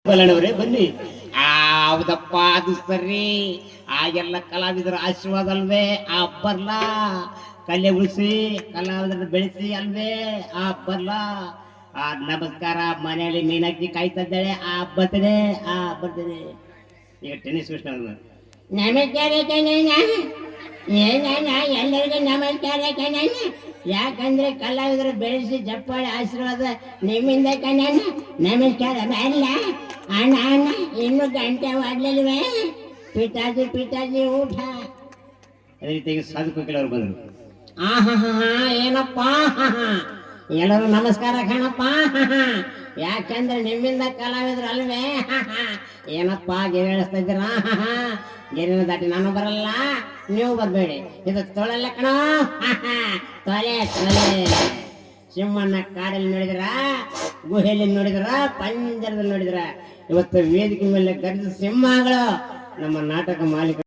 ಬಲ್ಲಣ್ಣವರೇ ಬನ್ನಿ. ಹೌದಪ್ಪ, ಅದು ಸರಿ. ಆಗೆಲ್ಲ ಕಲಾವಿದರ ಆಶೀರ್ವಾದ ಅಲ್ವೇ ಆ ಹಬ್ಬರ್ಲ. ಕಲೆ ಉಳಿಸಿ ಕಲಾವಿದರನ್ನ ಬೆಳೆಸಿ ಅಲ್ವೇ ಆ ಹಬ್ಬರ್ಲ. ಆ ನಮಸ್ಕಾರ. ಮನೆಯಲ್ಲಿ ಮೀನಾಕ್ಷಿ ಕಾಯ್ತಾ ಇದ್ದಾಳೆ, ಆ ಬರ್ತದೆ ಆ ಬರ್ತದೆ. ಈಗ ಟೆನ್ನಿಸ್ ಕೃಷ್ಣ ನಮಸ್ಕಾರ ಕಣ್ಣ. ಏನಣ್ಣ ಎಲ್ಲರಿಗೂ ನಮಸ್ಕಾರ ಕಣ್ಣ. ಯಾಕಂದ್ರೆ ಕಲಾವಿದರು ಬೆಳೆಸಿ ಜಪ್ಪಾಳೆ ಆಶೀರ್ವಾದ ನಿಮ್ಮಿಂದ ಕಣ್ಣ. ನಮಸ್ಕಾರ ಅಲ್ಲ ಅಣ್ಣ ಅಣ್ಣ, ಇನ್ನು ಗಂಟೆ ಮಾಡ್ಲಿಲ್ವೇ? ಪಿತಾಜಿ ಊಟ. ಅದೇ ರೀತಿಯಾಗಿ ಸಾಧು ಕೋಕಿಲ್ ಅವರು ಬಂದರು. ಏನಪ್ಪ ಎಲ್ಲರೂ ನಮಸ್ಕಾರ ಕಣಪ್ಪ. ಯಾಕಂದ್ರೆ ನಿಮ್ಮಿಂದ ಕಲಾವಿದ್ರು ಅಲ್ವೇ? ಏನಪ್ಪ ಗೆರೆ ಹೇಳಿಸ್ತಾ ಇದ್ದೀರಾ? ಗೆರೆನ ದಾಟಿ ನಾನು ಬರಲ್ಲ, ನೀವು ಬರ್ಬೇಡಿ. ಇದು ತೊಳೆಲ್ಲ ಕಣ, ತೊಲೆ ತೊಲೆ. ಸಿಂಹಣ್ಣ ಕಾಡಲ್ಲಿ ನೋಡಿದ್ರ, ಗುಹೆಯಲ್ಲಿ ನೋಡಿದ್ರ, ಪಂಜರದಲ್ಲಿ ನೋಡಿದ್ರ. ಇವತ್ತು ವೇದಿಕೆ ಮೇಲೆ ಗರ್ಜ ಸಿಂಹಗಳು ನಮ್ಮ ನಾಟಕ ಮಾಲೀಕ